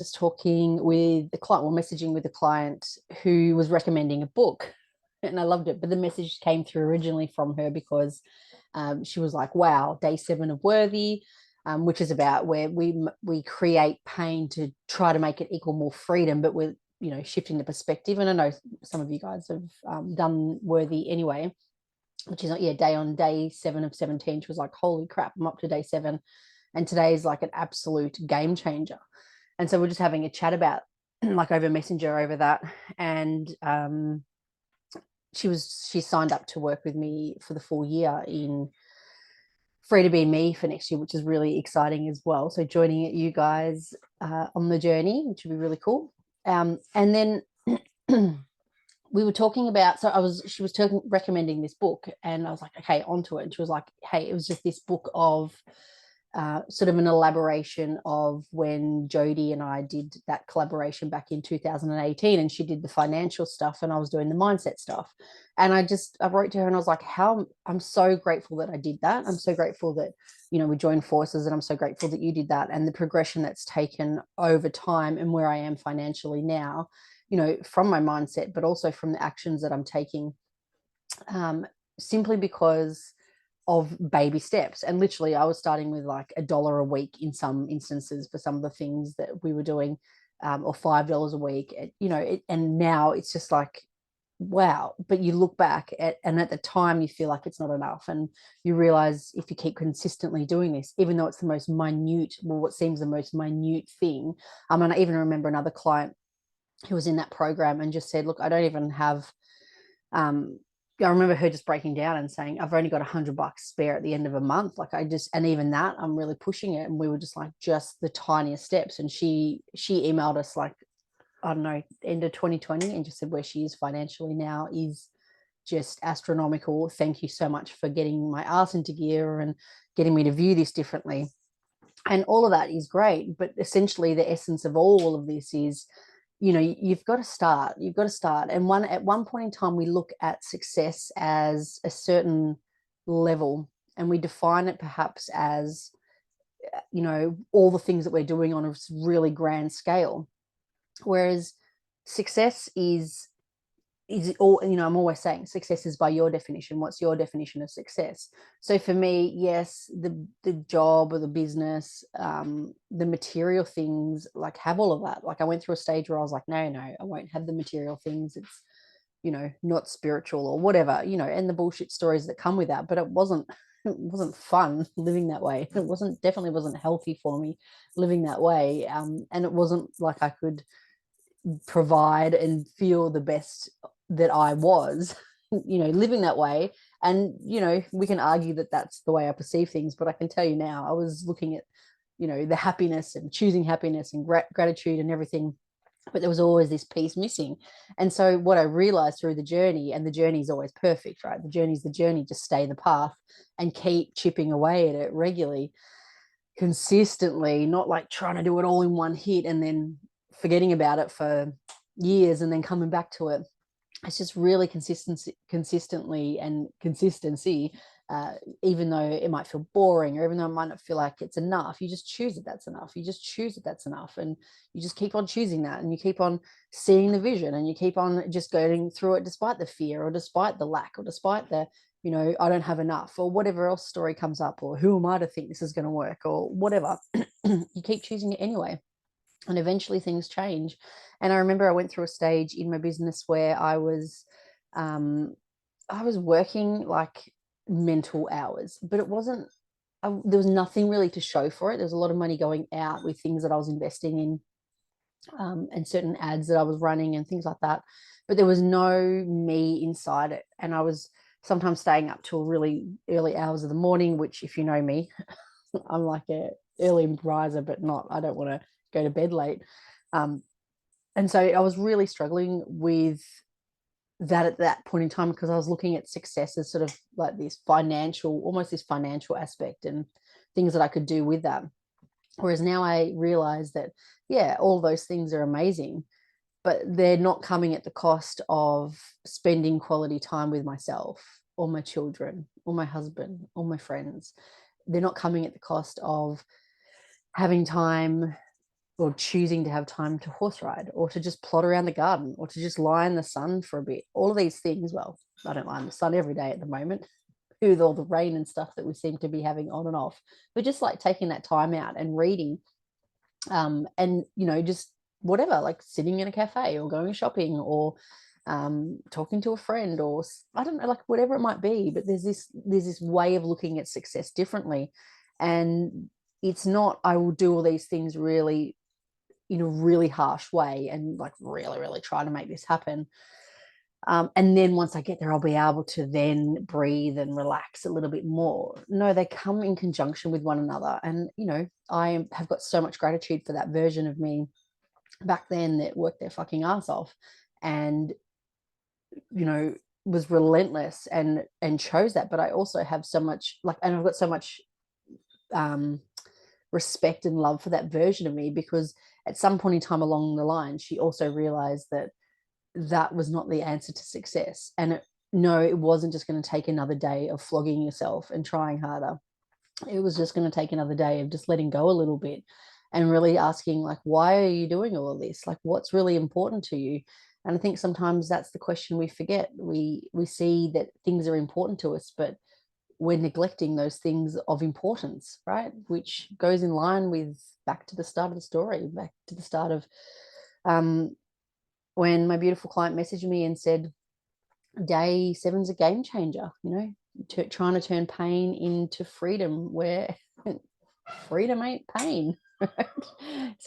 just talking with the client, or messaging with the client who was recommending a book, and I loved it. But the message came through originally from her because she was like, "Wow, day 7 of Worthy." Which is about where we create pain to try to make it equal more freedom, but we're shifting the perspective. And I know some of you guys have done Worthy anyway, which is on day 7 of 17. She was like, "Holy crap, I'm up to day 7," and today is like an absolute game changer. And so we're just having a chat about like over Messenger over that. And she signed up to work with me for the full year in Free to Be Me for next year, which is really exciting as well. So joining you guys on the journey, which would be really cool. And then we were talking about, she was recommending this book, and I was like, okay, onto it. And she was like, hey, it was just this book of sort of an elaboration of when Jodie and I did that collaboration back in 2018, and she did the financial stuff and I was doing the mindset stuff. And I wrote to her and I was like, I'm so grateful that I did that. I'm so grateful that, we joined forces, and I'm so grateful that you did that, and the progression that's taken over time and where I am financially now, from my mindset, but also from the actions that I'm taking, simply because of baby steps. And literally I was starting with like $1 a week in some instances for some of the things that we were doing, or $5 a week, and now it's just like, wow. But you look back and at the time you feel like it's not enough, and you realize if you keep consistently doing this, even though it's the most minute, what seems the most minute thing. And I even remember another client who was in that program and just said, look, I don't even have I remember her just breaking down and saying, I've only got $100 spare at the end of a month. Like and even that, I'm really pushing it. And we were just like, just the tiniest steps. And she emailed us like, I don't know, end of 2020, and just said where she is financially now is just astronomical. Thank you so much for getting my ass into gear and getting me to view this differently. And all of that is great. But essentially the essence of all of this is, you've got to start. And at one point in time, we look at success as a certain level, and we define it perhaps as, all the things that we're doing on a really grand scale. Whereas success is all, I'm always saying success is by your definition. What's your definition of success? So for me, yes, the job or the business, the material things, like, have all of that. Like, I went through a stage where I was like, no, I won't have the material things. It's, not spiritual or whatever, and the bullshit stories that come with that. But it wasn't fun living that way. It definitely wasn't healthy for me living that way. And it wasn't like I could provide and feel the best that I was, living that way. And, we can argue that that's the way I perceive things, but I can tell you now, I was looking at, the happiness and choosing happiness and gratitude and everything, but there was always this piece missing. And so what I realized through the journey, and the journey is always perfect, right? The journey's the journey, just stay the path and keep chipping away at it regularly, consistently, not like trying to do it all in one hit and then forgetting about it for years and then coming back to it. It's just really consistently and consistency, even though it might feel boring, or even though it might not feel like it's enough. You just choose it, that's enough. You just choose it, that's enough. And you just keep on choosing that, and you keep on seeing the vision, and you keep on just going through it despite the fear, or despite the lack, or despite the, I don't have enough, or whatever else story comes up, or who am I to think this is going to work, or whatever. You keep choosing it anyway. And eventually things change. And I remember I went through a stage in my business where I was working like mental hours, but it wasn't, there was nothing really to show for it. There was a lot of money going out with things that I was investing in, and certain ads that I was running and things like that. But there was no me inside it. And I was sometimes staying up till really early hours of the morning, which, if you know me, I'm like a early riser, but I don't want to go to bed late. And so I was really struggling with that at that point in time, because I was looking at success as sort of like almost this financial aspect and things that I could do with that. Whereas now I realize that, yeah, all those things are amazing, but they're not coming at the cost of spending quality time with myself or my children or my husband or my friends. They're not coming at the cost of having time or choosing to have time to horse ride, or to just plod around the garden, or to just lie in the sun for a bit. All of these things. Well, I don't lie in the sun every day at the moment with all the rain and stuff that we seem to be having on and off, but just like taking that time out and reading, and just whatever, like sitting in a cafe or going shopping or talking to a friend, or I don't know, like whatever it might be. But there's this way of looking at success differently, and it's not I will do all these things really in a really harsh way and like really really try to make this happen, and then once I get there, I'll be able to then breathe and relax a little bit more. No, they come in conjunction with one another. And, I have got so much gratitude for that version of me back then that worked their fucking ass off and, was relentless and chose that. But I also have so much and I've got so much respect and love for that version of me, because at some point in time along the line, she also realized that was not the answer to success. And no, it wasn't just going to take another day of flogging yourself and trying harder. It was just going to take another day of just letting go a little bit and really asking, like, why are you doing all of this? Like, what's really important to you? And I think sometimes that's the question we forget. We see that things are important to us, but we're neglecting those things of importance, right? Which goes in line with back to the start of the story, back to the start of when my beautiful client messaged me and said, day 7's a game changer, trying to turn pain into freedom, where freedom ain't pain. Right?